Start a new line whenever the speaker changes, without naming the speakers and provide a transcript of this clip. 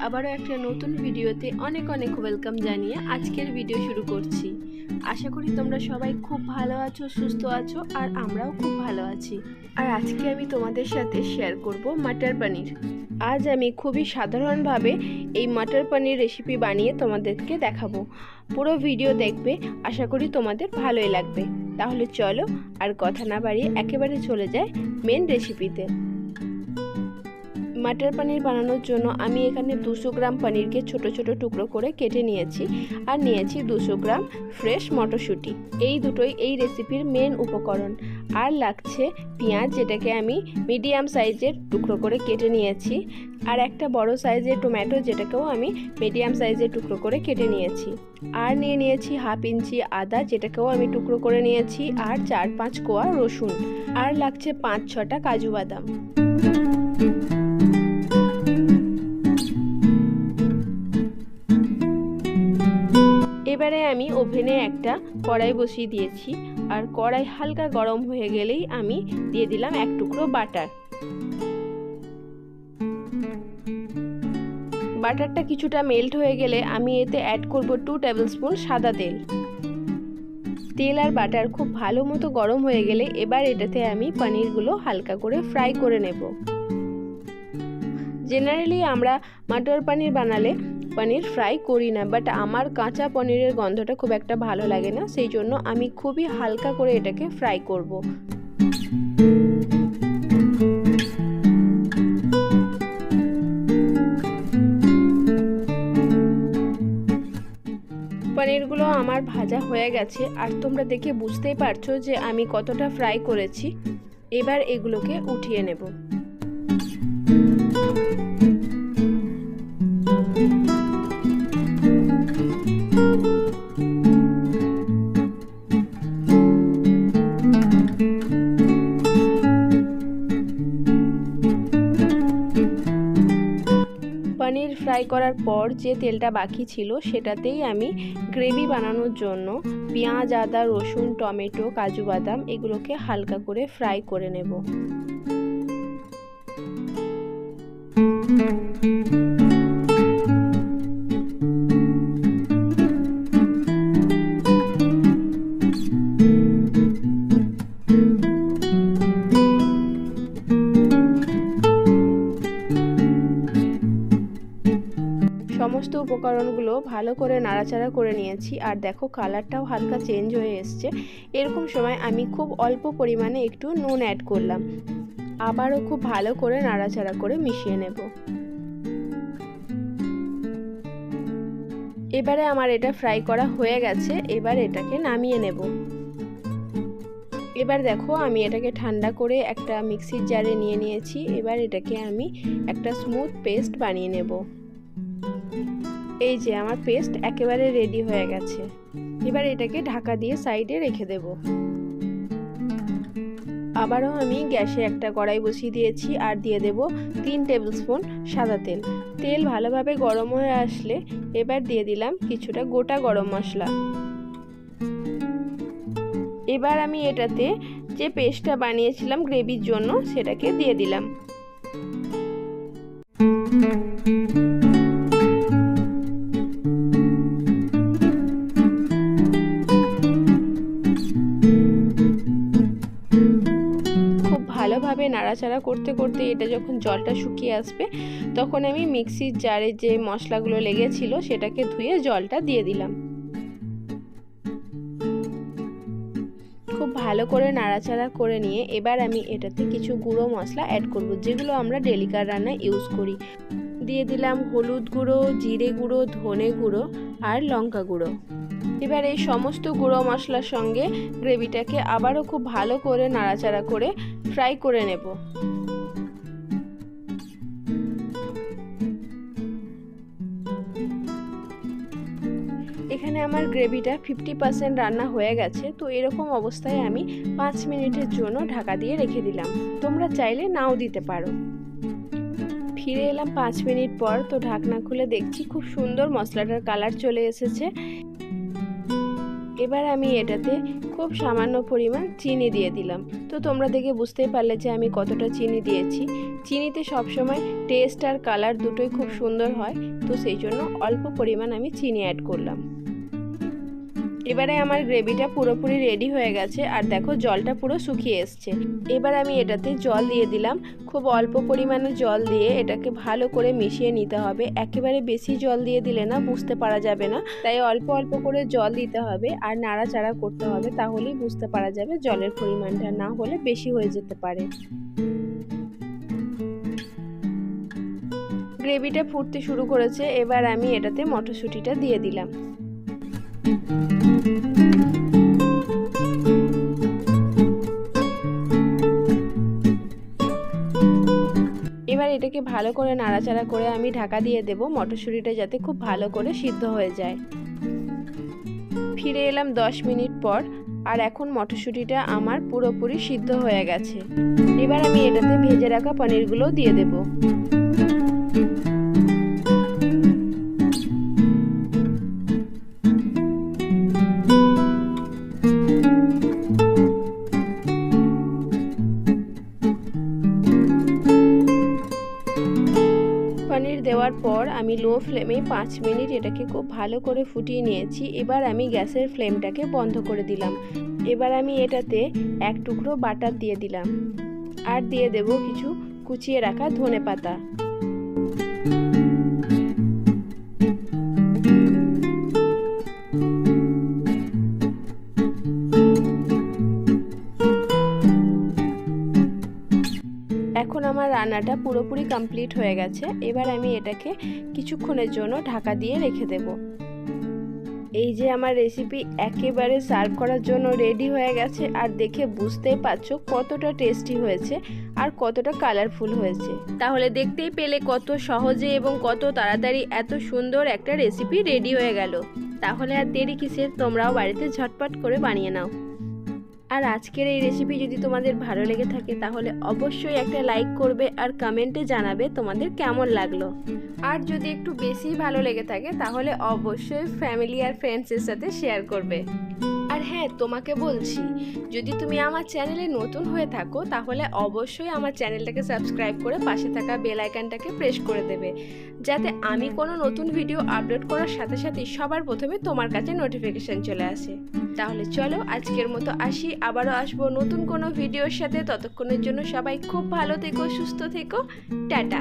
আবারও একটা নতুন ভিডিওতে অনেক অনেক ওয়েলকাম জানিয়ে আজকের ভিডিও শুরু করছি। আশা করি তোমরা সবাই খুব ভালো আছো, সুস্থ আছো, আর আমরাও খুব ভালো আছি। আর আজকে আমি তোমাদের সাথে শেয়ার করব মটর পনির। আজ আমি খুবই সাধারণভাবে এই মটর পনির রেসিপি বানিয়ে তোমাদেরকে দেখাবো। পুরো ভিডিও দেখবে, আশা করি তোমাদের ভালোই লাগবে। তাহলে চলো আর কথা না বাড়িয়ে একেবারে চলে যায় মেন রেসিপিতে। মটর পনির বানানোর জন্য আমি এখানে 200 গ্রাম পনিরকে ছোট ছোট টুকরো করে কেটে নিয়েছি, আর নিয়েছি 200 গ্রাম ফ্রেশ মটরশুঁটি। এই দুটোই এই রেসিপির মেন উপকরণ। আর লাগছে পেঁয়াজ, যেটাকে আমি মিডিয়াম সাইজের টুকরো করে কেটে নিয়েছি, আর একটা বড় সাইজের টমেটো, যেটাকেও আমি মিডিয়াম সাইজের টুকরো করে কেটে নিয়েছি। আর নিয়েছি হাফ ইঞ্চি আদা, যেটাকেও আমি টুকরো করে নিয়েছি, আর 4-5 কোয়া রসুন, আর লাগছে 5-6টা কাজু বাদাম। এবারে আমি ওভেনে একটা কড়াই বসিয়ে দিয়েছি, আর কড়াই হালকা গরম হয়ে গেলেই আমি দিয়ে দিলাম 1 টুকরো বাটার। বাটারটা কিছুটা মেল্ট হয়ে গেলে আমি এতে অ্যাড করব 2 টেবিলস্পুন সাদা তেল। তেল আর বাটার খুব ভালো মতো গরম হয়ে গেলে এবার এটাতে আমি পনিরগুলো হালকা করে ফ্রাই করে নেব। জেনারেলি আমরা মটর পনির বানালে পনির ফ্রাই করি না, বাট আমার কাঁচা পনিরের গন্ধটা খুব একটা ভালো লাগে না, সেই জন্য আমি খুবই হালকা করে এটাকে ফ্রাই করব। পনিরগুলো আমার ভাজা হয়ে গেছে, আর তোমরা দেখে বুঝতেই পারছো যে আমি কতটা ফ্রাই করেছি। এবার এগুলোকে উঠিয়ে নেব। পনির ফ্রাই করার পর যে তেলটা বাকি ছিল সেটাতেই আমি গ্রেভি বানানোর জন্য পেঁয়াজ, আদা, রসুন, টমেটো, কাজু বাদাম এগুলোকে হালকা করে ফ্রাই করে নেব। সমস্ত উপকরণগুলো ভালো করে নাড়াচাড়া করে নিয়েছি, আর দেখো কালারটাও হালকা চেঞ্জ হয়ে এসছে। এরকম সময় আমি খুব অল্প পরিমাণে একটু নুন অ্যাড করলাম। আবারও খুব ভালো করে নাড়াচাড়া করে মিশিয়ে নেব। এবারে আমার এটা ফ্রাই করা হয়ে গেছে, এবার এটাকে নামিয়ে নেব। এবার দেখো আমি এটাকে ঠান্ডা করে একটা মিক্সির জারে নিয়ে নিয়েছি। এবার এটাকে আমি একটা স্মুথ পেস্ট বানিয়ে নেব। এই যে আমার পেস্ট একেবারে রেডি হয়ে গেছে। এবার এটাকে ঢাকা দিয়ে সাইডে রেখে দেব। আবারও আমি গ্যাসে একটা কড়াই বসিয়ে দিয়েছি, আর দিয়ে দেব 3 টেবিলস্পুন সাদা তেল। তেল ভালোভাবে গরম হয়ে আসলে এবার দিয়ে দিলাম কিছুটা গোটা গরম মশলা। এবার আমি এটাতে যে পেস্টটা বানিয়েছিলাম গ্রেভির জন্য সেটাকে দিয়ে দিলাম। ভালোভাবে নাড়াচাড়া করতে করতে এটা যখন জলটা শুকিয়ে আসবে, তখন আমি মিক্সির জারে যে মশলাগুলো লেগেছিল সেটাকে ধুয়ে জলটা দিয়ে দিলাম। খুব ভালো করে নাড়াচাড়া করে নিয়ে এবার আমি এটাতে কিছু গুঁড়ো মশলা অ্যাড করব, যেগুলো আমরা ডেলিকার রান্নায় ইউজ করি। দিয়ে দিলাম হলুদ গুঁড়ো, জিরে গুঁড়ো, ধনে গুঁড়ো, আর লঙ্কা গুঁড়ো। এবার এই সমস্ত গুঁড়ো মশলার সঙ্গে গ্রেভিটাকে আবারও খুব ভালো করে নাড়াচাড়া করে ফ্রাই করে নেব। এখানে আমার গ্রেভিটা 50% রান্না হয়ে গেছে, তো এরকম অবস্থায় আমি 5 মিনিটের জন্য ঢাকা দিয়ে রেখে দিলাম। তোমরা চাইলে নাও দিতে পারো। ফিরে এলাম 5 মিনিট পর। তো ঢাকনা খুলে দেখছি খুব সুন্দর মশলাটার কালার চলে এসেছে। এবার আমি এটাতে খুব সামান্য পরিমাণ চিনি দিয়ে দিলাম। তো তোমরা দেখে বুঝতেই পারলে যে আমি কতটা চিনি দিয়েছি। চিনিতে সবসময় টেস্ট আর কালার দুটোই খুব সুন্দর হয়, তো সেই জন্য অল্প পরিমাণ আমি চিনি অ্যাড করলাম। এবারে আমার গ্রেভিটা পুরোপুরি রেডি হয়ে গেছে আর দেখো জলটা পুরো শুকিয়ে এসছে। এবার আমি এটাতে জল দিয়ে দিলাম। খুব অল্প পরিমাণে জল দিয়ে এটাকে ভালো করে মিশিয়ে নিতে হবে। একেবারে বেশি জল দিয়ে দিলে না বুঝতে পারা যাবে না, তাই অল্প অল্প করে জল দিতে হবে আর নাড়াচাড়া করতে হবে, তাহলেই বুঝতে পারা যাবে জলের পরিমাণটা, না হলে বেশি হয়ে যেতে পারে। গ্রেভিটা ফুটতে শুরু করেছে। এবার আমি এটাতে মটরশুঁটিটা দিয়ে দিলাম। এবার এটাকে ভালো করে নাড়াচাড়া করে আমি ঢাকা দিয়ে দেব, মটরশুঁটিটা যাতে খুব ভালো করে সিদ্ধ হয়ে যায়। ফিরে এলাম 10 মিনিট পর, আর এখন মটরশুঁটিটা আমার পুরোপুরি সিদ্ধ হয়ে গেছে। এবার আমি এটাতে ভেজে রাখা পনিরগুলো দিয়ে দেব। পনির দেওয়ার পর আমি লো ফ্লেমে 5 মিনিট এটাকে খুব ভালো করে ফুটিয়ে নিয়েছি। এবার আমি গ্যাসের ফ্লেমটাকে বন্ধ করে দিলাম। এবার আমি এটাতে 1 টুকরো বাটার দিয়ে দিলাম আর দিয়ে দেব কিছু কুচিয়ে রাখা ধনেপাতা। এখন আমার রান্নাটা পুরোপুরি কমপ্লিট হয়ে গেছে। এবার আমি এটাকে কিছুক্ষণের জন্য ঢাকা দিয়ে রেখে দেব। এই যে আমার রেসিপি একেবারে সার্ভ করার জন্য রেডি হয়ে গেছে, আর দেখে বুঝতেই পারছো কতটা টেস্টি হয়েছে আর কতটা কালারফুল হয়েছে। তাহলে দেখতেই পেলে কত সহজে এবং কত তাড়াতাড়ি এত সুন্দর একটা রেসিপি রেডি হয়ে গেল। তাহলে আর দেরি কিসের, তোমরাও বাড়িতে ঝটপট করে বানিয়ে নাও। আর আজকের এই রেসিপি যদি তোমাদের ভালো লেগে থাকে তাহলে অবশ্যই একটা লাইক করবে আর কমেন্টে জানাবে তোমাদের কেমন লাগলো। আর যদি একটু বেশি ভালো লেগে থাকে তাহলে অবশ্যই ফ্যামিলি আর ফ্রেন্ডসের সাথে শেয়ার করবে। আর হ্যাঁ, তোমাকে বলছি, যদি তুমি আমার চ্যানেলে নতুন হয়ে থাকো তাহলে অবশ্যই আমার চ্যানেলটাকে সাবস্ক্রাইব করে পাশে থাকা বেল আইকনটাকে প্রেস করে দেবে, যাতে আমি কোনো নতুন ভিডিও আপলোড করার সাথে সাথে সবার প্রথমে তোমার কাছে নোটিফিকেশন চলে আসে। তাহলে চলো আজকের মতো আসি, আবারও আসবো নতুন কোনো ভিডিওর সাথে। ততক্ষণের জন্য সবাই খুব ভালো থেকো, সুস্থ থেকো, টাটা।